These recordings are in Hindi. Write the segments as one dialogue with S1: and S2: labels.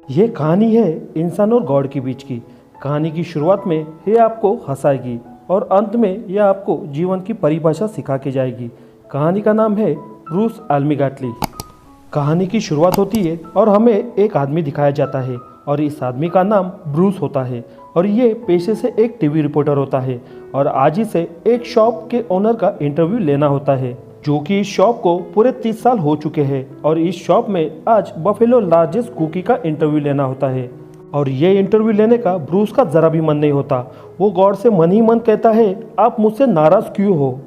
S1: ये कहानी है इंसान और गॉड के बीच की। कहानी की शुरुआत में ये आपको हंसाएगी और अंत में यह आपको जीवन की परिभाषा सिखा के जाएगी। कहानी का नाम है ब्रूस अल्मीगॉटली। कहानी की शुरुआत होती है और हमें एक आदमी दिखाया जाता है और इस आदमी का नाम ब्रूस होता है और ये पेशे से एक टीवी रिपोर्टर होता है और आज इसे एक शॉप के ओनर का इंटरव्यू लेना होता है, जो कि इस शॉप को पूरे 30 साल हो चुके हैं और इस शॉप में आज बफेलो लार्जेस्ट कुकी का इंटरव्यू लेना होता है। और ये इंटरव्यू लेने का ब्रूस का ज़रा भी मन नहीं होता। वो गॉड से मन ही मन कहता है, आप मुझसे नाराज़ क्यों हो।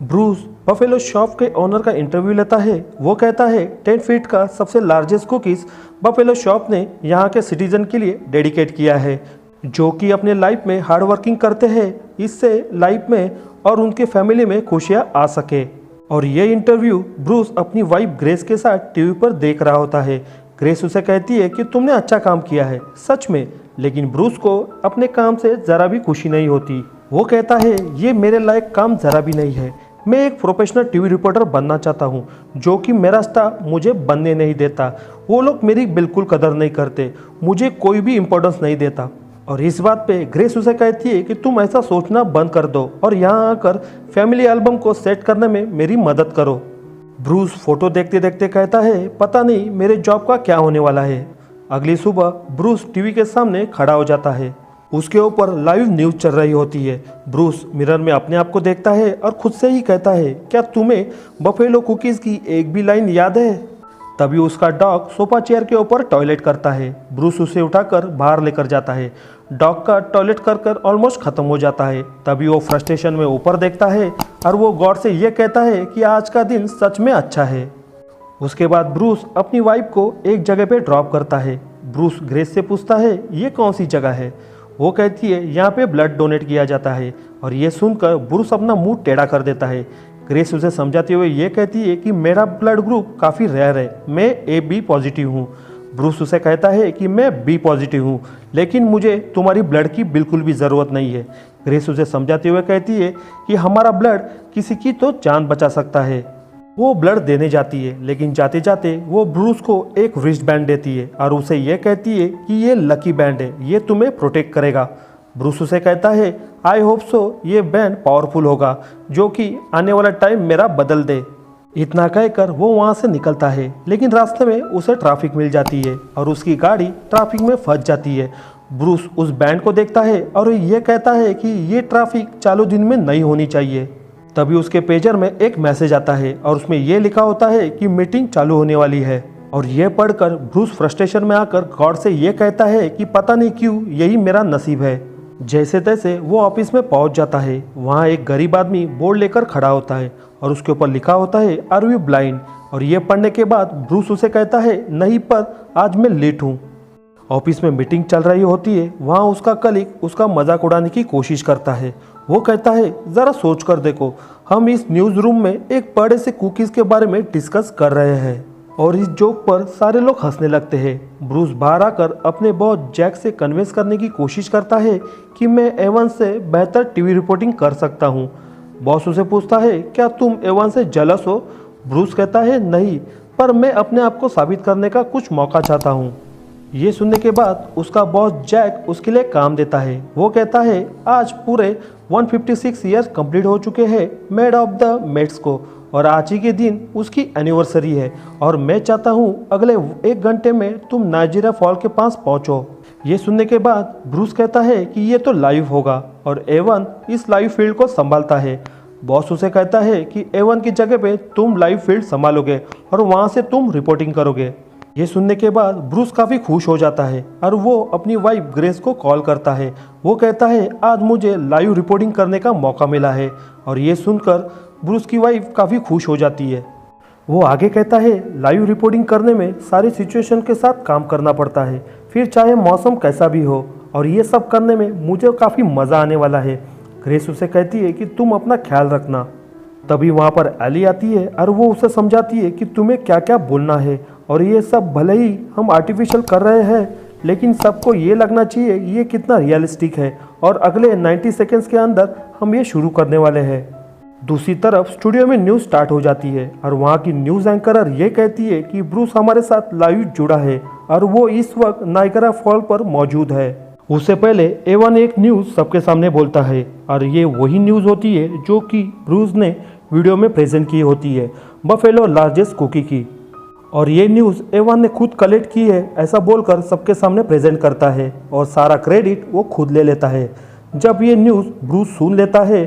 S1: ब्रूस बफेलो शॉप के ओनर का इंटरव्यू लेता है। वो कहता है 10 फीट का सबसे लार्जेस्ट कुकीज़ बफेलो शॉप ने यहाँ के सिटीजन के लिए डेडिकेट किया है, जो कि अपने लाइफ में हार्ड वर्किंग करते हैं, इससे लाइफ में और उनके फैमिली में खुशियाँ आ सके। और ये इंटरव्यू ब्रूस अपनी वाइफ ग्रेस के साथ टीवी पर देख रहा होता है। ग्रेस उसे कहती है कि तुमने अच्छा काम किया है सच में, लेकिन ब्रूस को अपने काम से ज़रा भी खुशी नहीं होती। वो कहता है ये मेरे लायक काम ज़रा भी नहीं है। मैं एक प्रोफेशनल टीवी रिपोर्टर बनना चाहता हूँ, जो कि मेरा स्टाफ मुझे बनने नहीं देता। वो लोग मेरी बिल्कुल कदर नहीं करते, मुझे कोई भी इम्पोर्टेंस नहीं देता। और इस बात पे ग्रेस उसे कहती है कि तुम ऐसा सोचना बंद कर दो और यहाँ आकर फैमिली एल्बम को सेट करने में मेरी मदद करो। ब्रूस फोटो देखते देखते कहता है पता नहीं मेरे जॉब का क्या होने वाला है। अगली सुबह ब्रूस टीवी के सामने खड़ा हो जाता है। उसके ऊपर लाइव न्यूज़ चल रही होती है। ब्रूस मिरर में अपने आप को देखता है और खुद से ही कहता है, क्या तुम्हें बफेलो कुकीज़ की एक भी लाइन याद है। तभी उसका डॉग सोफा चेयर के ऊपर टॉयलेट करता है। ब्रूस उसे उठाकर बाहर लेकर जाता है। डॉग का टॉयलेट कर कर ऑलमोस्ट ख़त्म हो जाता है। तभी वो फ्रस्ट्रेशन में ऊपर देखता है और वो गॉड से ये कहता है कि आज का दिन सच में अच्छा है। उसके बाद ब्रूस अपनी वाइफ को एक जगह पे ड्रॉप करता है। ब्रूस ग्रेस से पूछता है ये कौन सी जगह है। वो कहती है यहाँ पे ब्लड डोनेट किया जाता है। और ये सुनकर ब्रूस अपना मुंह टेढ़ा कर देता है। ग्रेस उसे समझाते हुए ये कहती है कि मेरा ब्लड ग्रुप काफ़ी रेयर है, मैं AB पॉजिटिव हूँ। ब्रूस उसे कहता है कि मैं B पॉजिटिव हूँ, लेकिन मुझे तुम्हारी ब्लड की बिल्कुल भी ज़रूरत नहीं है। ग्रेस उसे समझाते हुए कहती है कि हमारा ब्लड किसी की तो जान बचा सकता है। वो ब्लड देने जाती है, लेकिन जाते जाते वो ब्रूस को एक रिस्ट बैंड देती है और उसे ये कहती है कि ये लकी बैंड है, ये तुम्हें प्रोटेक्ट करेगा। ब्रूस उसे कहता है आई होप सो ये बैंड पावरफुल होगा, जो कि आने वाला टाइम मेरा बदल दे। इतना कहकर वो वहाँ से निकलता है, लेकिन रास्ते में उसे ट्रैफिक मिल जाती है और उसकी गाड़ी ट्रैफिक में फंस जाती है। ब्रूस उस बैंड को देखता है और ये कहता है कि ये ट्रैफिक चालू दिन में नहीं होनी चाहिए। तभी उसके पेजर में एक मैसेज आता है और उसमें ये लिखा होता है कि मीटिंग चालू होने वाली है। और ये पढ़कर ब्रूस फ्रस्ट्रेशन में आकर गॉड से ये कहता है कि पता नहीं क्यों यही मेरा नसीब है। जैसे तैसे वो ऑफिस में पहुंच जाता है। वहाँ एक गरीब आदमी बोर्ड लेकर खड़ा होता है और उसके ऊपर लिखा होता है आर यू ब्लाइंड। और ये पढ़ने के बाद ब्रूस उसे कहता है नहीं, पर आज मैं लेट हूँ। ऑफिस में मीटिंग चल रही होती है। वहाँ उसका कलीग उसका मजाक उड़ाने की कोशिश करता है। वो कहता है ज़रा सोच कर देखो, हम इस न्यूज़ रूम में एक बड़े से कुकीज़ के बारे में डिस्कस कर रहे हैं। और इस जोक पर सारे लोग हंसने लगते हैं। ब्रूस बाहर आकर अपने बॉस जैक से कन्विंस करने की कोशिश करता है कि मैं एवन से बेहतर टीवी रिपोर्टिंग कर सकता हूँ। बॉस उसे पूछता है क्या तुम एवन से जलस हो। ब्रूस कहता है नहीं, पर मैं अपने आप को साबित करने का कुछ मौका चाहता हूँ। ये सुनने के बाद उसका बॉस जैक उसके लिए काम देता है। वो कहता है आज पूरे 156 ईयर्स कंप्लीट हो चुके हैं मेड ऑफ द मेड्स को, और आज ही के दिन उसकी एनिवर्सरी है और मैं चाहता हूँ अगले 1 घंटे में तुम नाइजीरिया फॉल के पास पहुँचो। ये सुनने के बाद ब्रूस कहता है कि ये तो लाइव होगा और एवन इस लाइव फील्ड को संभालता है। बॉस उसे कहता है कि एवन की जगह पे तुम लाइव फील्ड संभालोगे और वहाँ से तुम रिपोर्टिंग करोगे। ये सुनने के बाद ब्रूस काफ़ी खुश हो जाता है और वो अपनी वाइफ ग्रेस को कॉल करता है। वो कहता है आज मुझे लाइव रिपोर्टिंग करने का मौका मिला है। और ये सुनकर ब्रूस की वाइफ काफ़ी खुश हो जाती है। वो आगे कहता है लाइव रिपोर्टिंग करने में सारी सिचुएशन के साथ काम करना पड़ता है, फिर चाहे मौसम कैसा भी हो, और ये सब करने में मुझे काफ़ी मज़ा आने वाला है। ग्रेस उसे कहती है कि तुम अपना ख्याल रखना। तभी वहाँ पर एली आती है और वो उसे समझाती है कि तुम्हें क्या क्या बोलना है, और ये सब भले ही हम आर्टिफिशियल कर रहे हैं, लेकिन सबको ये लगना चाहिए ये कितना रियलिस्टिक है, और अगले 90 सेकेंड्स के अंदर हम ये शुरू करने वाले हैं। दूसरी तरफ स्टूडियो में न्यूज़ स्टार्ट हो जाती है और वहाँ की न्यूज़ एंकरर ये कहती है कि ब्रूस हमारे साथ लाइव जुड़ा है और वो इस वक्त नाइगरा फॉल पर मौजूद है। उससे पहले एवन एक न्यूज़ सबके सामने बोलता है और ये वही न्यूज़ होती है जो कि ब्रूस ने वीडियो में प्रेजेंट की होती है, बफेलो लार्जेस्ट कुकी की। और ये न्यूज़ एवन ने खुद कलेक्ट की है ऐसा बोलकर सबके सामने प्रेजेंट करता है और सारा क्रेडिट वो खुद ले लेता है। जब ये न्यूज़ ब्रूस सुन लेता है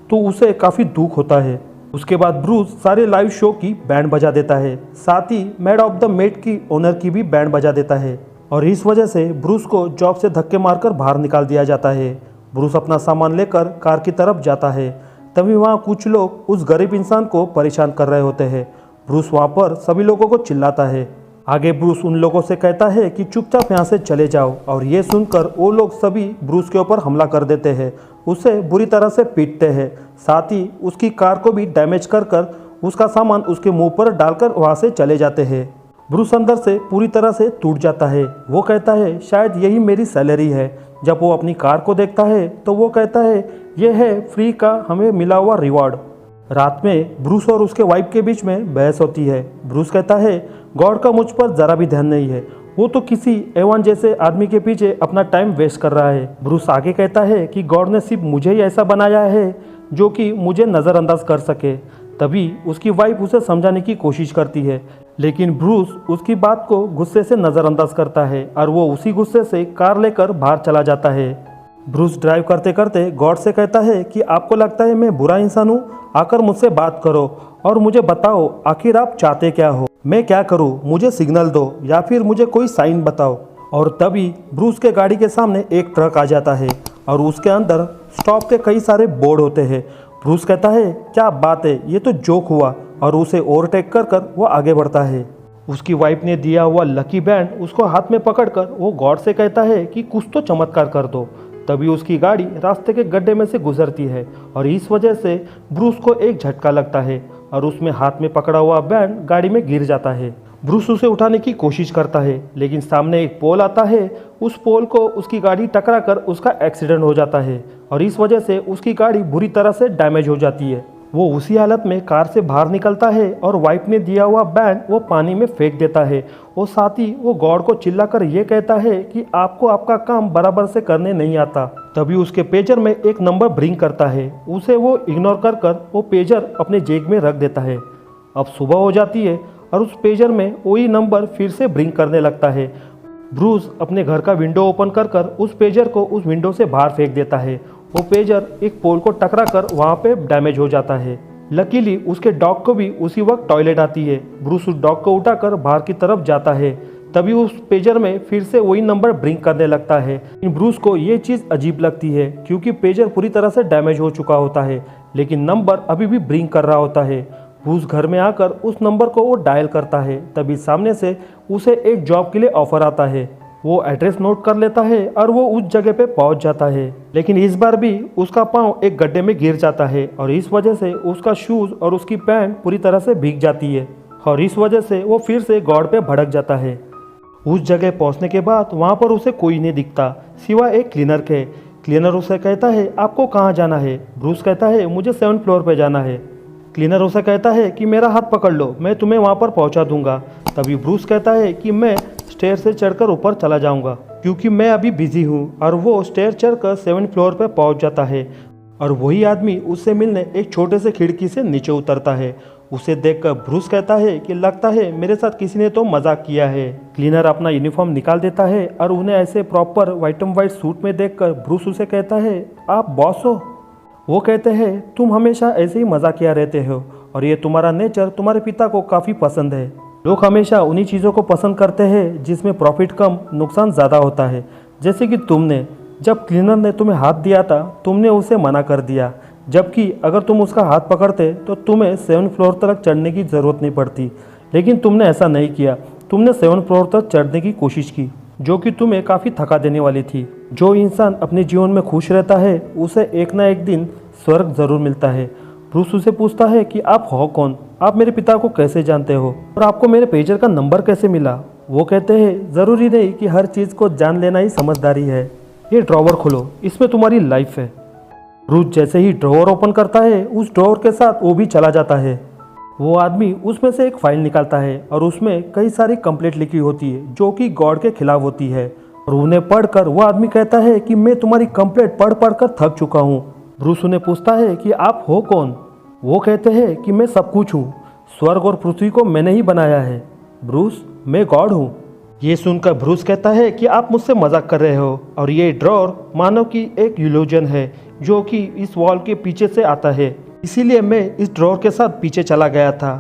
S1: तो उसे काफ़ी दुख होता है। उसके बाद ब्रूस सारे लाइव शो की बैंड बजा देता है, साथ he made of the made की ओनर की भी बैंड बजा देता है और इस वजह से ब्रूस को जॉब से धक्के मारकर बाहर निकाल दिया जाता है। ब्रूस अपना सामान लेकर कार की तरफ जाता है, तभी वहाँ कुछ लोग उस गरीब इंसान को परेशान कर रहे होते हैं। ब्रूस वहाँ पर सभी लोगों को चिल्लाता है। आगे ब्रूस उन लोगों से कहता है कि चुपचाप यहाँ से चले जाओ और ये सुनकर वो लोग सभी ब्रूस के ऊपर हमला कर देते हैं, उसे बुरी तरह से पीटते हैं, साथ ही उसकी कार को भी डैमेज कर कर उसका सामान उसके मुंह पर डालकर वहाँ से चले जाते हैं। ब्रूस अंदर से पूरी तरह से टूट जाता है। वो कहता है शायद यही मेरी सैलरी है। जब वो अपनी कार को देखता है तो वो कहता है यह है फ्री का हमें मिला हुआ रिवॉर्ड। रात में ब्रूस और उसके वाइफ के बीच में बहस होती है। ब्रूस कहता है गॉड का मुझ पर ज़रा भी ध्यान नहीं है, वो तो किसी एवन जैसे आदमी के पीछे अपना टाइम वेस्ट कर रहा है। ब्रूस आगे कहता है कि गॉड ने सिर्फ मुझे ही ऐसा बनाया है जो कि मुझे नज़रअंदाज कर सके। तभी उसकी वाइफ उसे समझाने की कोशिश करती है, लेकिन ब्रूस उसकी बात को गुस्से से नज़रअंदाज करता है और वो उसी गुस्से से कार लेकर बाहर चला जाता है। ब्रूस ड्राइव करते करते गॉड से कहता है कि आपको लगता है मैं बुरा इंसान हूँ, आकर मुझसे बात करो और मुझे बताओ आखिर आप चाहते क्या हो, मैं क्या करूँ, मुझे सिग्नल दो या फिर मुझे कोई साइन बताओ। और तभी ब्रूस के गाड़ी के सामने एक ट्रक आ जाता है और उसके अंदर स्टॉप के कई सारे बोर्ड होते हैं। ब्रूस कहता है क्या बात है, ये तो जोक हुआ, और उसे ओवरटेक कर कर वो आगे बढ़ता है। उसकी वाइफ ने दिया हुआ लकी बैंड उसको हाथ में पकड़कर वो गॉड से कहता है कि कुछ तो चमत्कार कर दो। तभी उसकी गाड़ी रास्ते के गड्ढे में से गुजरती है और इस वजह से ब्रूस को एक झटका लगता है और उसमें हाथ में पकड़ा हुआ बैंड गाड़ी में गिर जाता है। ब्रूस उसे उठाने की कोशिश करता है, लेकिन सामने एक पोल आता है। उस पोल को उसकी गाड़ी टकरा कर उसका एक्सीडेंट हो जाता है और इस वजह से उसकी गाड़ी बुरी तरह से डैमेज हो जाती है। वो उसी हालत में कार से बाहर निकलता है और वाइफ ने दिया हुआ बैंड वो पानी में फेंक देता है और साथ ही वो गॉड को चिल्लाकर ये कहता है कि आपको आपका काम बराबर से करने नहीं आता। तभी उसके पेजर में एक नंबर ब्रिंग करता है, उसे वो इग्नोर कर कर वो पेजर अपने जेब में रख देता है। अब सुबह हो जाती है और उस पेजर में वही नंबर फिर से ब्रिंग करने लगता है। ब्रूस अपने घर का विंडो ओपन कर कर उस पेजर को उस विंडो से बाहर फेंक देता है। वो पेजर एक पोल को टकरा कर वहाँ पे डैमेज हो जाता है। लकीली उसके डॉग को भी उसी वक्त टॉयलेट आती है। ब्रूस उस डॉग को उठाकर बाहर की तरफ जाता है, तभी उस पेजर में फिर से वही नंबर ब्रिंक करने लगता है। ब्रूस को ये चीज़ अजीब लगती है क्योंकि पेजर पूरी तरह से डैमेज हो चुका होता है, लेकिन नंबर अभी भी ब्रिंक कर रहा होता है। ब्रूस घर में आकर उस नंबर को वो डायल करता है, तभी सामने से उसे एक जॉब के लिए ऑफर आता है। वो एड्रेस नोट कर लेता है और वो उस जगह पे पहुंच जाता है, लेकिन इस बार भी उसका पाँव एक गड्ढे में गिर जाता है और इस वजह से उसका शूज़ और उसकी पैंट पूरी तरह से भीग जाती है और इस वजह से वो फिर से गॉड पे भड़क जाता है। उस जगह पहुंचने के बाद वहाँ पर उसे कोई नहीं दिखता सिवाय एक क्लीनर के। क्लीनर उसे कहता है आपको कहाँ जाना है? ब्रूस कहता है मुझे 7th फ्लोर पर जाना है। क्लीनर उसे कहता है कि मेरा हाथ पकड़ लो, मैं तुम्हें वहाँ पर पहुँचा दूंगा। तभी ब्रूस कहता है कि मैं स्टेयर से चढ़कर ऊपर चला जाऊंगा क्योंकि मैं अभी बिजी हूँ, और वो स्टेयर चढ़कर 7th फ्लोर पर पहुँच जाता है और वही आदमी उससे मिलने एक छोटे से खिड़की से नीचे उतरता है। उसे देखकर ब्रूस कहता है कि लगता है मेरे साथ किसी ने तो मजाक किया है। क्लीनर अपना यूनिफॉर्म निकाल देता है और उन्हें ऐसे proper white and white suit में देखकर ब्रूस उसे कहता है आप बॉस हो? वो कहते हैं तुम हमेशा ऐसे ही मजाकिया रहते हो और ये तुम्हारा नेचर तुम्हारे पिता को काफ़ी पसंद है। लोग हमेशा उन्हीं चीज़ों को पसंद करते हैं जिसमें प्रॉफिट कम नुकसान ज़्यादा होता है। जैसे कि तुमने, जब क्लीनर ने तुम्हें हाथ दिया था तुमने उसे मना कर दिया, जबकि अगर तुम उसका हाथ पकड़ते तो तुम्हें 7th फ्लोर तक चढ़ने की ज़रूरत नहीं पड़ती, लेकिन तुमने ऐसा नहीं किया। तुमने 7th फ्लोर तक चढ़ने की कोशिश की जो कि तुम्हें काफ़ी थका देने वाली थी। जो इंसान अपने जीवन में खुश रहता है उसे एक ना एक दिन स्वर्ग ज़रूर मिलता है। ब्रूस उसे पूछता है कि आप हो कौन, आप मेरे पिता को कैसे जानते हो और आपको मेरे पेजर का नंबर कैसे मिला? वो कहते हैं ज़रूरी नहीं कि हर चीज़ को जान लेना ही समझदारी है। ये ड्रॉवर खोलो, इसमें तुम्हारी लाइफ है। ब्रूस जैसे ही ड्रॉअर ओपन करता है उस ड्रॉअर के साथ वो भी चला जाता है। वो आदमी उसमें से एक फाइल निकालता है और उसमें कई सारी कंप्लेंट लिखी होती है जो कि गॉड के खिलाफ होती है और उन्हें पढ़कर वो आदमी कहता है कि मैं तुम्हारी कंप्लेंट पढ़ पढ़ कर थक चुका हूँ। ब्रूस उन्हें पूछता है कि आप हो कौन। वो कहते हैं कि मैं सब कुछ हूँ, स्वर्ग और पृथ्वी को मैंने ही बनाया है। ब्रूस, मैं गॉड हूँ। ये सुनकर ब्रूस कहता है कि आप मुझसे मजाक कर रहे हो और ये ड्रॉअर मानव की एक इल्यूजन है जो कि इस वॉल के पीछे से आता है, इसीलिए मैं इस ड्रॉअर के साथ पीछे चला गया था।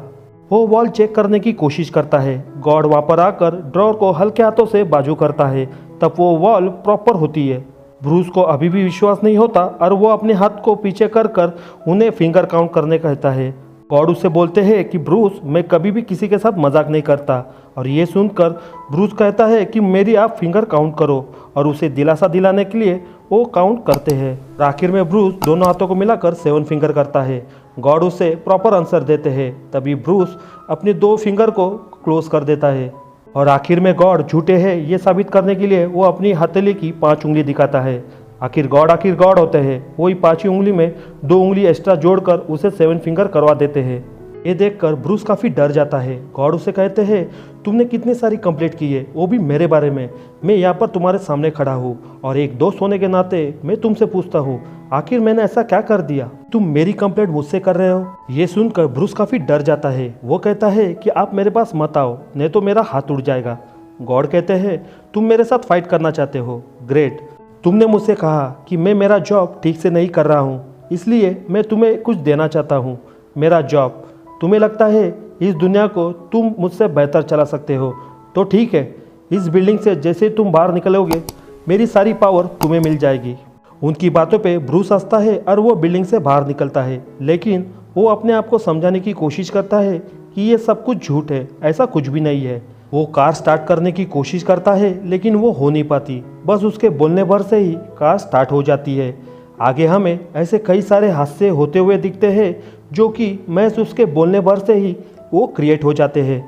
S1: वो वॉल चेक करने की कोशिश करता है। गॉड वहाँ पर आकर ड्रॉअर को हल्के हाथों से बाजू करता है, तब वो वॉल प्रॉपर होती है। ब्रूस को अभी भी विश्वास नहीं होता और वो अपने हाथ को पीछे कर कर उन्हें फिंगर काउंट करने कहता है। गॉड उससे बोलते हैं कि ब्रूस, मैं कभी भी किसी के साथ मजाक नहीं करता और ये सुनकर ब्रूस कहता है कि मेरी आप फिंगर काउंट करो और उसे दिलासा दिलाने के लिए वो काउंट करते हैं। आखिर में ब्रूस दोनों हाथों को मिलाकर 7 फिंगर करता है। गॉड उसे प्रॉपर आंसर देते हैं। तभी ब्रूस अपने 2 फिंगर को क्लोज कर देता है और आखिर में गॉड झूठे हैं ये साबित करने के लिए वो अपनी हथेली की 5 उंगली दिखाता है। आखिर गॉड होते हैं। वही 5 उंगली में 2 उंगली एक्स्ट्रा जोड़कर उसे 7 फिंगर करवा देते हैं। ये देखकर ब्रूस काफ़ी डर जाता है। गॉड उसे कहते हैं, तुमने कितनी सारी कंप्लेंट की है, वो भी मेरे बारे में। मैं यहाँ पर तुम्हारे सामने खड़ा हूँ और एक दोस्त होने के नाते मैं तुमसे पूछता हूँ, आखिर मैंने ऐसा क्या कर दिया तुम मेरी कंप्लेंट मुझसे कर रहे हो। ये सुनकर ब्रूस काफ़ी डर जाता है। वो कहता है कि आप मेरे पास मत आओ, नहीं तो मेरा हाथ उड़ जाएगा। गॉड कहते हैं, तुम मेरे साथ फाइट करना चाहते हो, ग्रेट। तुमने मुझसे कहा कि मैं मेरा जॉब ठीक से नहीं कर रहा हूँ, इसलिए मैं तुम्हें कुछ देना चाहता हूँ, मेरा जॉब। तुम्हें लगता है इस दुनिया को तुम मुझसे बेहतर चला सकते हो, तो ठीक है, इस बिल्डिंग से जैसे तुम बाहर निकलोगे मेरी सारी पावर तुम्हें मिल जाएगी। उनकी बातों पे ब्रूस हंसता है और वो बिल्डिंग से बाहर निकलता है, लेकिन वो अपने आप को समझाने की कोशिश करता है कि ये सब कुछ झूठ है, ऐसा कुछ भी नहीं है। वो कार स्टार्ट करने की कोशिश करता है लेकिन वो हो नहीं पाती, बस उसके बोलने भर से ही कार स्टार्ट हो जाती है। आगे हमें ऐसे कई सारे हादसे होते हुए दिखते हैं जो कि महज उसके बोलने भर से ही वो क्रिएट हो जाते हैं।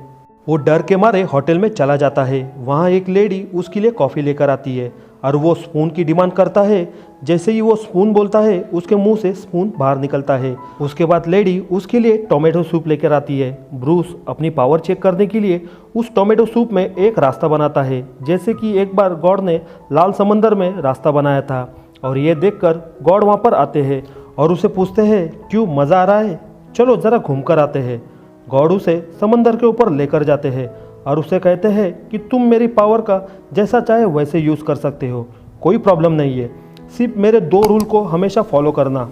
S1: वो डर के मारे होटल में चला जाता है। वहाँ एक लेडी उसके लिए कॉफ़ी लेकर आती है और वो स्पून की डिमांड करता है। जैसे ही वो स्पून बोलता है उसके मुंह से स्पून बाहर निकलता है। उसके बाद लेडी उसके लिए टोमेटो सूप लेकर आती है। ब्रूस अपनी पावर चेक करने के लिए उस टोमेटो सूप में एक रास्ता बनाता है, जैसे कि एक बार गॉड ने लाल समंदर में रास्ता बनाया था। और ये देखकर गॉड वहाँ पर आते हैं और उसे पूछते हैं, क्यों मज़ा आ रहा है, चलो ज़रा घूम कर आते हैं। गॉड उसे समंदर के ऊपर लेकर जाते हैं और उसे कहते हैं कि तुम मेरी पावर का जैसा चाहे वैसे यूज़ कर सकते हो, कोई प्रॉब्लम नहीं है, सिर्फ मेरे 2 रूल को हमेशा फॉलो करना।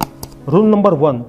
S1: रूल नंबर 1,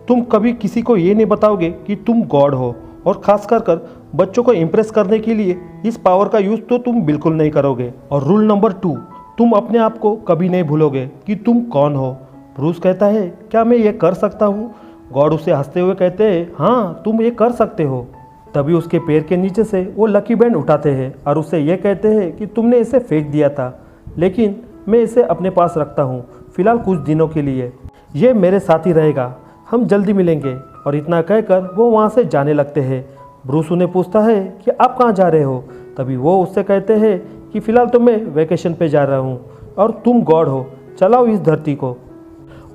S1: तुम कभी किसी को ये नहीं बताओगे कि तुम गॉड हो, और ख़ास कर बच्चों को इम्प्रेस करने के लिए इस पावर का यूज़ तो तुम बिल्कुल नहीं करोगे। और रूल नंबर 2, तुम अपने आप को कभी नहीं भूलोगे कि तुम कौन हो। ब्रूस कहता है, क्या मैं ये कर सकता हूँ? गॉड उसे हंसते हुए कहते हैं, हाँ तुम ये कर सकते हो। तभी उसके पैर के नीचे से वो लकी बैंड उठाते हैं और उससे ये कहते हैं कि तुमने इसे फेंक दिया था, लेकिन मैं इसे अपने पास रखता हूँ फिलहाल कुछ दिनों के लिए, ये मेरे साथ ही रहेगा, हम जल्दी मिलेंगे। और इतना कहकर वो वहाँ से जाने लगते हैं। ब्रूस उन्हें पूछता है कि आप कहाँ जा रहे हो। तभी वो उससे कहते हैं कि फ़िलहाल तो मैं वैकेशन पे जा रहा हूँ और तुम गॉड हो, चलाओ इस धरती को।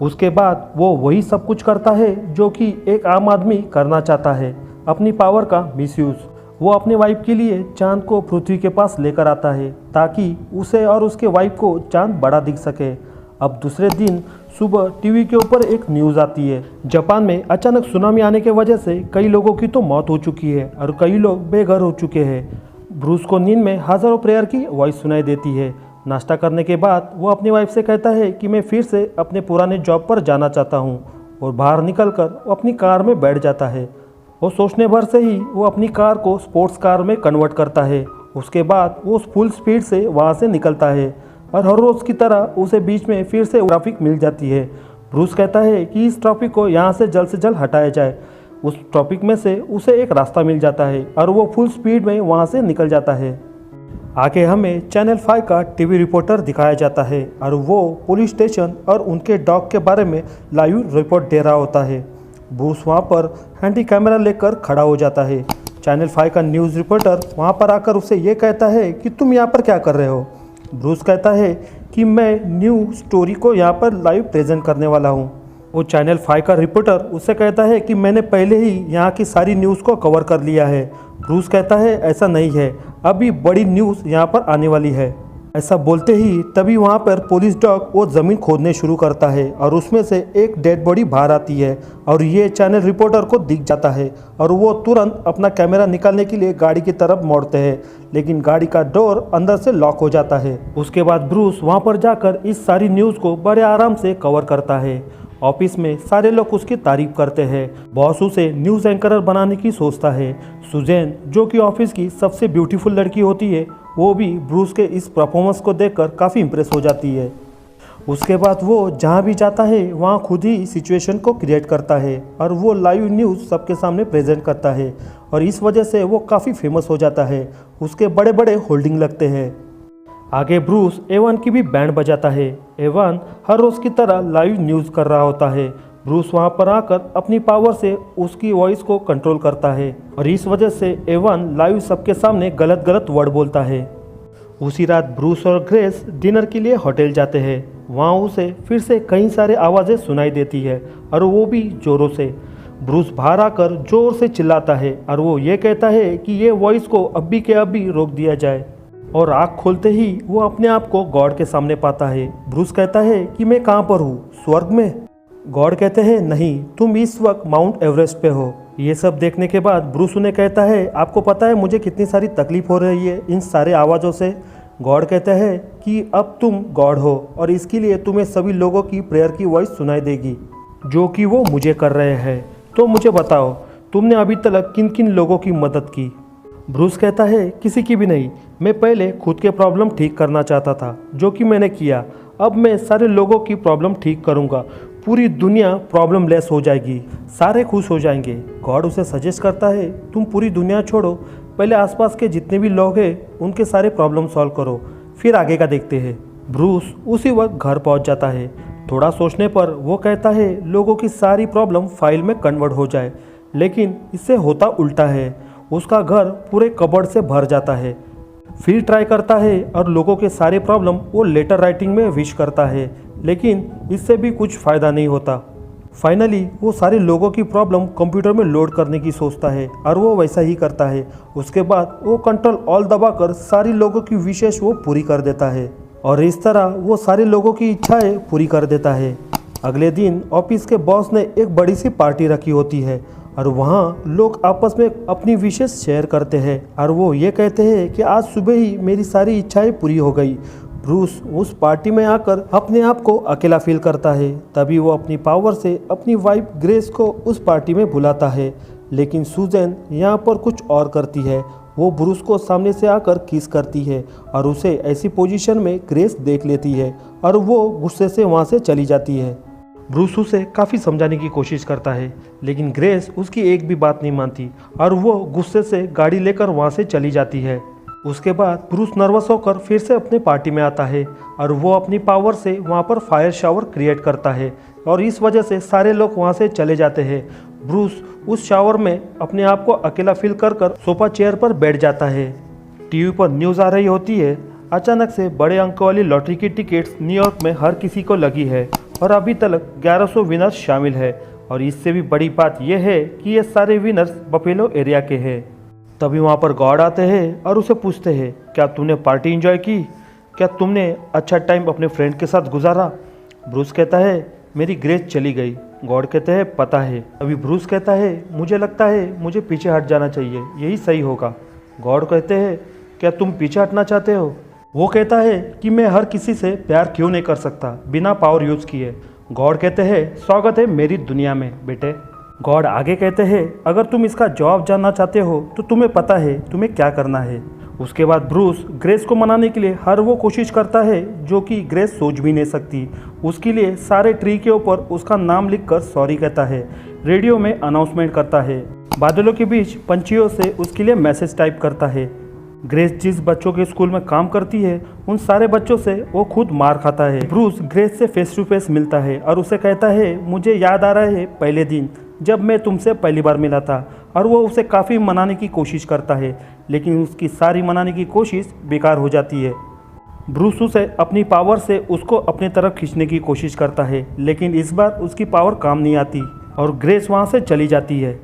S1: उसके बाद वो वही सब कुछ करता है जो कि एक आम आदमी करना चाहता है, अपनी पावर का मिसयूज़। वो अपने वाइफ के लिए चांद को पृथ्वी के पास लेकर आता है ताकि उसे और उसके वाइफ को चांद बड़ा दिख सके। अब दूसरे दिन सुबह टीवी के ऊपर एक न्यूज़ आती है, जापान में अचानक सुनामी आने की वजह से कई लोगों की तो मौत हो चुकी है और कई लोग बेघर हो चुके हैं। ब्रूस को नींद में हज़ारों प्रेयर की वॉइस सुनाई देती है। नाश्ता करने के बाद वो अपनी वाइफ से कहता है कि मैं फिर से अपने पुराने जॉब पर जाना चाहता हूँ, और बाहर निकलकर वो अपनी कार में बैठ जाता है। वो सोचने भर से ही वो अपनी कार को स्पोर्ट्स कार में कन्वर्ट करता है। उसके बाद वो फुल स्पीड से वहाँ से निकलता है और हर रोज़ की तरह उसे बीच में फिर से ट्रैफिक मिल जाती है। ब्रूस कहता है कि इस ट्रैफिक को यहाँ से जल्द हटाया जाए। उस ट्रैफिक में से उसे एक रास्ता मिल जाता है और वो फुल स्पीड में वहाँ से निकल जाता है। आगे हमें चैनल 5 का टीवी रिपोर्टर दिखाया जाता है और वो पुलिस स्टेशन और उनके डॉग के बारे में लाइव रिपोर्ट दे रहा होता है। ब्रूस वहाँ पर हैंडी कैमरा लेकर खड़ा हो जाता है। चैनल 5 का न्यूज़ रिपोर्टर वहाँ पर आकर उसे ये कहता है कि तुम यहाँ पर क्या कर रहे हो। ब्रूस कहता है कि मैं न्यू स्टोरी को यहाँ पर लाइव प्रेजेंट करने वाला हूँ। वो चैनल 5 का रिपोर्टर उससे कहता है कि मैंने पहले ही यहाँ की सारी न्यूज़ को कवर कर लिया है। ब्रूस कहता है ऐसा नहीं है, अभी बड़ी न्यूज़ यहाँ पर आने वाली है। ऐसा बोलते ही तभी वहाँ पर पुलिस डॉग वो ज़मीन खोदने शुरू करता है और उसमें से एक डेड बॉडी बाहर आती है और ये चैनल रिपोर्टर को दिख जाता है और वो तुरंत अपना कैमरा निकालने के लिए गाड़ी की तरफ मोड़ते हैं, लेकिन गाड़ी का डोर अंदर से लॉक हो जाता है। उसके बाद ब्रूस वहाँ पर जाकर इस सारी न्यूज़ को बड़े आराम से कवर करता है। ऑफिस में सारे लोग उसकी तारीफ करते हैं। बॉस उसे न्यूज़ एंकरर बनाने की सोचता है। सुजैन जो कि ऑफिस की सबसे ब्यूटीफुल लड़की होती है, वो भी ब्रूस के इस परफॉर्मेंस को देखकर काफ़ी इम्प्रेस हो जाती है। उसके बाद वो जहाँ भी जाता है वहाँ खुद ही सिचुएशन को क्रिएट करता है और वो लाइव न्यूज़ सबके सामने प्रेजेंट करता है और इस वजह से वो काफ़ी फेमस हो जाता है। उसके बड़े बड़े होल्डिंग लगते हैं। आगे ब्रूस एवान की भी बैंड बजाता है। एवान हर रोज़ की तरह लाइव न्यूज़ कर रहा होता है। ब्रूस वहाँ पर आकर अपनी पावर से उसकी वॉइस को कंट्रोल करता है और इस वजह से एवान लाइव सबके सामने गलत गलत वर्ड बोलता है। उसी रात ब्रूस और ग्रेस डिनर के लिए होटल जाते हैं। वहाँ उसे फिर से कई सारे आवाज़ें सुनाई देती है और वो भी ज़ोरों से। ब्रूस बाहर आकर ज़ोर से चिल्लाता है और वो ये कहता है कि ये वॉइस को अभी के अभी रोक दिया जाए और आँख खोलते ही वो अपने आप को गॉड के सामने पाता है। ब्रूस कहता है कि मैं कहाँ पर हूँ, स्वर्ग में? गॉड कहते हैं नहीं, तुम इस वक्त माउंट एवरेस्ट पे हो। ये सब देखने के बाद ब्रूस उन्हें कहता है आपको पता है मुझे कितनी सारी तकलीफ हो रही है इन सारे आवाज़ों से। गॉड कहते हैं कि अब तुम गॉड हो और इसके लिए तुम्हें सभी लोगों की प्रेयर की वॉइस सुनाई देगी जो कि वो मुझे कर रहे हैं। तो मुझे बताओ तुमने अभी तक किन किन लोगों की मदद की? ब्रूस कहता है किसी की भी नहीं, मैं पहले खुद के प्रॉब्लम ठीक करना चाहता था जो कि मैंने किया। अब मैं सारे लोगों की प्रॉब्लम ठीक करूंगा, पूरी दुनिया प्रॉब्लम लेस हो जाएगी, सारे खुश हो जाएंगे। गॉड उसे सजेस्ट करता है तुम पूरी दुनिया छोड़ो, पहले आसपास के जितने भी लोग हैं उनके सारे प्रॉब्लम सॉल्व करो, फिर आगे का देखते हैं। ब्रूस उसी वक्त घर पहुंच जाता है। थोड़ा सोचने पर वो कहता है लोगों की सारी प्रॉब्लम फाइल में कन्वर्ट हो जाए, लेकिन इससे होता उल्टा है। उसका घर पूरे कबर्ड से भर जाता है। फिर ट्राई करता है और लोगों के सारे प्रॉब्लम वो लेटर राइटिंग में विश करता है, लेकिन इससे भी कुछ फ़ायदा नहीं होता। फाइनली वो सारे लोगों की प्रॉब्लम कंप्यूटर में लोड करने की सोचता है और वो वैसा ही करता है। उसके बाद वो कंट्रोल ऑल दबाकर सारी लोगों की विशेष वो पूरी कर देता है और इस तरह वो सारे लोगों की इच्छाएं पूरी कर देता है। अगले दिन ऑफिस के बॉस ने एक बड़ी सी पार्टी रखी होती है और वहाँ लोग आपस में अपनी विशेष शेयर करते हैं और वो ये कहते हैं कि आज सुबह ही मेरी सारी इच्छाएं पूरी हो गई। ब्रूस उस पार्टी में आकर अपने आप को अकेला फील करता है। तभी वो अपनी पावर से अपनी वाइफ ग्रेस को उस पार्टी में बुलाता है, लेकिन सुजैन यहाँ पर कुछ और करती है। वो ब्रूस को सामने से आकर किस करती है और उसे ऐसी पोजीशन में ग्रेस देख लेती है और वो गुस्से से वहाँ से चली जाती है। ब्रूस उसे काफ़ी समझाने की कोशिश करता है, लेकिन ग्रेस उसकी एक भी बात नहीं मानती और वो गुस्से से गाड़ी लेकर वहाँ से चली जाती है। उसके बाद ब्रूस नर्वस होकर फिर से अपने पार्टी में आता है और वो अपनी पावर से वहाँ पर फायर शावर क्रिएट करता है और इस वजह से सारे लोग वहाँ से चले जाते हैं। ब्रूस उस शावर में अपने आप को अकेला फील कर सोफा चेयर पर बैठ जाता है। टीवी पर न्यूज़ आ रही होती है। अचानक से बड़े अंक वाली लॉटरी की टिकट्स न्यूयॉर्क में हर किसी को लगी है और अभी तक 1100 विनर्स शामिल है और इससे भी बड़ी बात यह है कि ये सारे विनर्स बफेलो एरिया के हैं। तभी वहाँ पर गॉड आते हैं और उसे पूछते हैं क्या तूने पार्टी एंजॉय की, क्या तुमने अच्छा टाइम अपने फ्रेंड के साथ गुजारा? ब्रूस कहता है मेरी ग्रेस चली गई। गॉड कहते हैं पता है। अभी ब्रूस कहता है मुझे लगता है मुझे पीछे हट जाना चाहिए, यही सही होगा। गॉड कहते हैं क्या तुम पीछे हटना चाहते हो? वो कहता है कि मैं हर किसी से प्यार क्यों नहीं कर सकता बिना पावर यूज़ किए। गॉड कहते हैं स्वागत है मेरी दुनिया में बेटे। गॉड आगे कहते हैं अगर तुम इसका जवाब जानना चाहते हो तो तुम्हें पता है तुम्हें क्या करना है। उसके बाद ब्रूस ग्रेस को मनाने के लिए हर वो कोशिश करता है जो कि ग्रेस सोच भी नहीं सकती। उसके लिए सारे ट्री के ऊपर उसका नाम लिखकर सॉरी कहता है, रेडियो में अनाउंसमेंट करता है, बादलों के बीच पंछियों से उसके लिए मैसेज टाइप करता है। ग्रेस जिस बच्चों के स्कूल में काम करती है उन सारे बच्चों से वो खुद मार खाता है। ब्रूस ग्रेस से फेस टू फेस मिलता है और उसे कहता है मुझे याद आ रहा है पहले दिन जब मैं तुमसे पहली बार मिला था, और वो उसे काफ़ी मनाने की कोशिश करता है लेकिन उसकी सारी मनाने की कोशिश बेकार हो जाती है। ब्रूस उसे अपनी पावर से उसको अपनी तरफ खींचने की कोशिश करता है, लेकिन इस बार उसकी पावर काम नहीं आती और ग्रेस वहाँ से चली जाती है।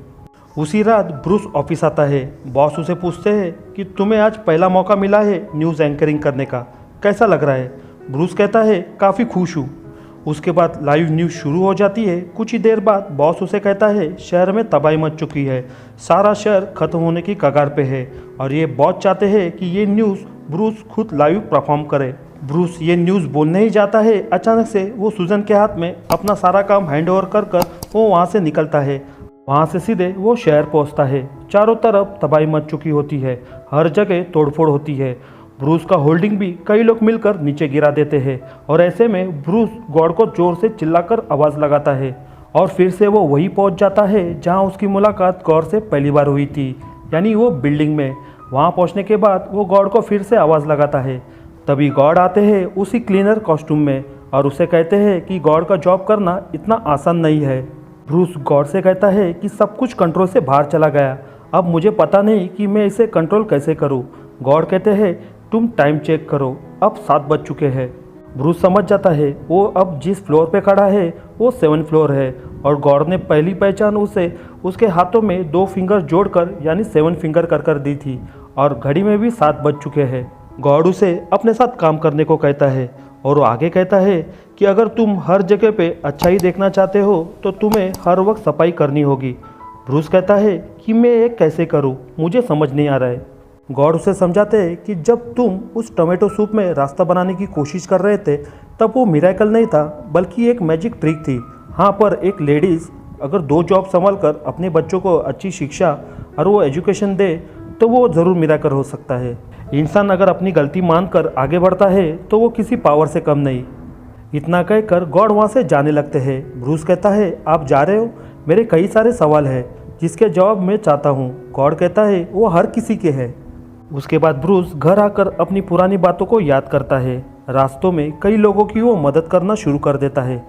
S1: उसी रात ब्रूस ऑफिस आता है। बॉस उसे पूछते हैं कि तुम्हें आज पहला मौका मिला है न्यूज़ एंकरिंग करने का, कैसा लग रहा है? ब्रूस कहता है काफ़ी खुश हूँ। उसके बाद लाइव न्यूज़ शुरू हो जाती है। कुछ ही देर बाद बॉस उसे कहता है शहर में तबाही मच चुकी है, सारा शहर खत्म होने की कगार पे है और ये बहुत चाहते हैं कि ये न्यूज़ ब्रूस खुद लाइव परफॉर्म करे। ब्रूस ये न्यूज़ बोलने ही जाता है, अचानक से वो सुजन के हाथ में अपना सारा काम हैंड ओवर कर वो वहाँ से निकलता है। वहाँ से सीधे वो शहर पहुँचता है। चारों तरफ तबाही मच चुकी होती है, हर जगह तोड़फोड़ होती है। ब्रूस का होल्डिंग भी कई लोग मिलकर नीचे गिरा देते हैं और ऐसे में ब्रूस गॉड को जोर से चिल्लाकर आवाज़ लगाता है और फिर से वो वहीं पहुंच जाता है जहां उसकी मुलाकात गॉड से पहली बार हुई थी, यानी वो बिल्डिंग में। वहां पहुंचने के बाद वो गॉड को फिर से आवाज़ लगाता है। तभी गॉड आते हैं उसी क्लीनर कॉस्ट्यूम में और उसे कहते हैं कि गॉड का जॉब करना इतना आसान नहीं है। ब्रूस गॉड से कहता है कि सब कुछ कंट्रोल से बाहर चला गया, अब मुझे पता नहीं कि मैं इसे कंट्रोल कैसे करूं। गॉड कहते हैं तुम टाइम चेक करो, अब 7 बज चुके हैं। ब्रूस समझ जाता है वो अब जिस फ्लोर पे खड़ा है वो 7 फ्लोर है और गॉड ने पहली पहचान उसे उसके हाथों में 2 फिंगर जोड़कर यानी 7 फिंगर कर दी थी और घड़ी में भी 7 बज चुके हैं। गॉड उसे अपने साथ काम करने को कहता है और वो आगे कहता है कि अगर तुम हर जगह पे अच्छाई देखना चाहते हो तो तुम्हें हर वक्त सफाई करनी होगी। ब्रूस कहता है कि मैं ये कैसे करूं, मुझे समझ नहीं आ रहा है। गॉड उसे समझाते हैं कि जब तुम उस टोमेटो सूप में रास्ता बनाने की कोशिश कर रहे थे तब वो मिरेकल नहीं था बल्कि एक मैजिक ट्रिक थी। हाँ, पर एक लेडीज़ अगर 2 जॉब संभाल कर अपने बच्चों को अच्छी शिक्षा और वो एजुकेशन दे तो वो ज़रूर मिरेकल हो सकता है। इंसान अगर अपनी गलती मानकर आगे बढ़ता है तो वो किसी पावर से कम नहीं। इतना कहकर गॉड वहाँ से जाने लगते हैं। ब्रूस कहता है आप जा रहे हो, मेरे कई सारे सवाल हैं जिसके जवाब मैं चाहता हूँ। गॉड कहता है वो हर किसी के हैं। उसके बाद ब्रूस घर आकर अपनी पुरानी बातों को याद करता है। रास्तों में कई लोगों की वो मदद करना शुरू कर देता है।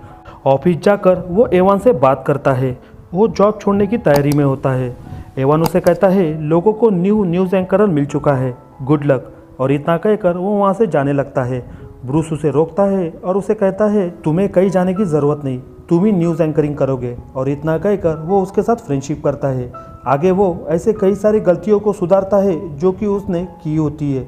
S1: ऑफिस जाकर वो एवान से बात करता है। वो जॉब छोड़ने की तैयारी में होता है। एवान उसे कहता है लोगों को न्यूज़ एंकर मिल चुका है, गुड लक, और इतना कहकर वो वहाँ से जाने लगता है। ब्रूस उसे रोकता है और उसे कहता है तुम्हें कहीं जाने की ज़रूरत नहीं, तुम ही न्यूज़ एंकरिंग करोगे, और इतना कहकर वो उसके साथ फ्रेंडशिप करता है। आगे वो ऐसे कई सारी गलतियों को सुधारता है जो कि उसने की होती है।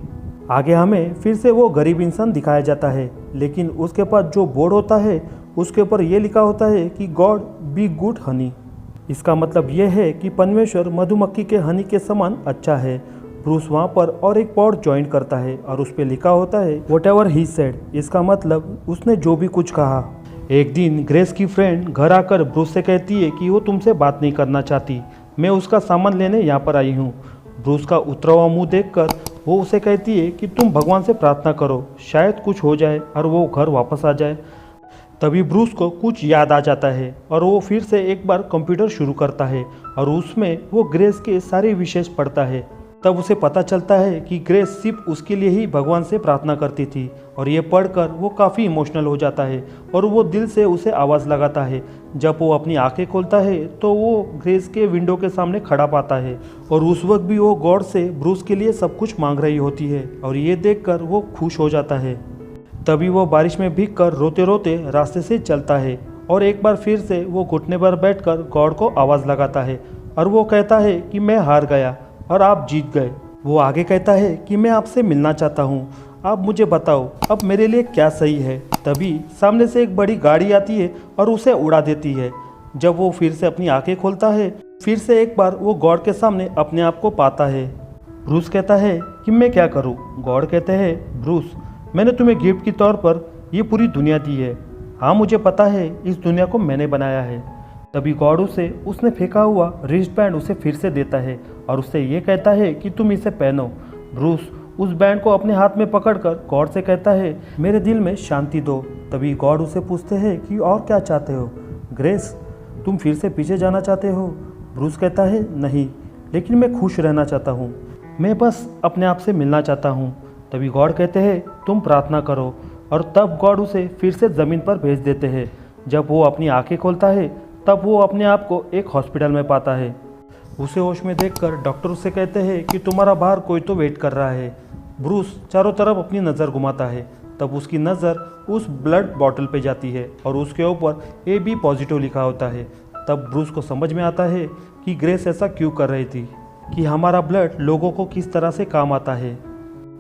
S1: आगे हमें फिर से वो गरीब इंसान दिखाया जाता है, लेकिन उसके पास जो बोर्ड होता है उसके ऊपर ये लिखा होता है कि गॉड बी गुड हनी। इसका मतलब यह है कि परमेश्वर मधुमक्खी के हनी के समान अच्छा है। ब्रूस वहाँ पर और एक पॉड ज्वाइन करता है और उस पर लिखा होता है वट एवर ही सेड। इसका मतलब उसने जो भी कुछ कहा। एक दिन ग्रेस की फ्रेंड घर आकर ब्रूस से कहती है कि वो तुमसे बात नहीं करना चाहती, मैं उसका सामान लेने यहाँ पर आई हूँ। ब्रूस का उतरा हुआ मुँह देखकर वो उसे कहती है कि तुम भगवान से प्रार्थना करो, शायद कुछ हो जाए और वो घर वापस आ जाए। तभी ब्रूस को कुछ याद आ जाता है और वो फिर से एक बार कंप्यूटर शुरू करता है और उसमें वो ग्रेस के सारे विशेष पढ़ता है। तब उसे पता चलता है कि ग्रेस सिर्फ उसके लिए ही भगवान से प्रार्थना करती थी और ये पढ़कर वो काफ़ी इमोशनल हो जाता है और वो दिल से उसे आवाज़ लगाता है। जब वो अपनी आंखें खोलता है तो वो ग्रेस के विंडो के सामने खड़ा पाता है और उस वक्त भी वो गॉड से ब्रूस के लिए सब कुछ मांग रही होती है और ये देखकर वो खुश हो जाता है। तभी वो बारिश में भीग कर रोते रोते रास्ते से चलता है और एक बार फिर से वो घुटने पर बैठकर गॉड को आवाज़ लगाता है और वो कहता है कि मैं हार गया और आप जीत गए। वो आगे कहता है कि मैं आपसे मिलना चाहता हूँ, आप मुझे बताओ अब मेरे लिए क्या सही है। तभी सामने से एक बड़ी गाड़ी आती है और उसे उड़ा देती है। जब वो फिर से अपनी आंखें खोलता है फिर से एक बार वो गॉड के सामने अपने आप को पाता है। ब्रूस कहता है कि मैं क्या करूँ। गॉड कहते हैं ब्रूस, मैंने तुम्हें गिफ्ट के तौर पर ये पूरी दुनिया दी है। हाँ, मुझे पता है इस दुनिया को मैंने बनाया है। तभी गॉड उसे उसने फेंका हुआ रिस्ट बैंड उसे फिर से देता है और उससे ये कहता है कि तुम इसे पहनो। ब्रूस उस बैंड को अपने हाथ में पकड़कर गॉड से कहता है मेरे दिल में शांति दो। तभी गॉड उसे पूछते हैं कि और क्या चाहते हो। ग्रेस, तुम फिर से पीछे जाना चाहते हो। ब्रूस कहता है नहीं, लेकिन मैं खुश रहना चाहता हूँ, मैं बस अपने आप से मिलना चाहता हूँ। तभी गॉड कहते हैं तुम प्रार्थना करो, और तब गॉड उसे फिर से ज़मीन पर भेज देते हैं। जब वो अपनी आंखें खोलता है तब वो अपने आप को एक हॉस्पिटल में पाता है। उसे होश में देखकर डॉक्टर उससे कहते हैं कि तुम्हारा बाहर कोई तो वेट कर रहा है। ब्रूस चारों तरफ अपनी नज़र घुमाता है। तब उसकी नज़र उस ब्लड बॉटल पे जाती है और उसके ऊपर AB पॉजिटिव लिखा होता है। तब ब्रूस को समझ में आता है कि ग्रेस ऐसा क्यों कर रही थी, कि हमारा ब्लड लोगों को किस तरह से काम आता है।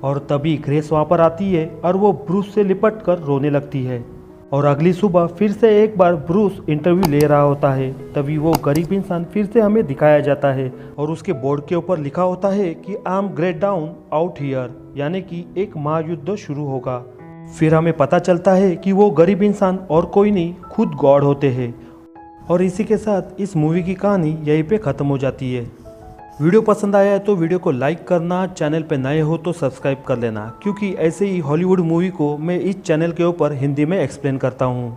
S1: और तभी ग्रेस वहाँ पर आती है और वो ब्रूस से लिपट कर रोने लगती है। और अगली सुबह फिर से एक बार ब्रूस इंटरव्यू ले रहा होता है। तभी वो गरीब इंसान फिर से हमें दिखाया जाता है और उसके बोर्ड के ऊपर लिखा होता है कि I am great down out here, यानी कि एक महायुद्ध शुरू होगा। फिर हमें पता चलता है कि वो गरीब इंसान और कोई नहीं, खुद गॉड होते हैं। और इसी के साथ इस मूवी की कहानी यहीं पे ख़त्म हो जाती है। वीडियो पसंद आया है तो वीडियो को लाइक करना, चैनल पे नए हो तो सब्सक्राइब कर लेना, क्योंकि ऐसे ही हॉलीवुड मूवी को मैं इस चैनल के ऊपर हिंदी में एक्सप्लेन करता हूँ।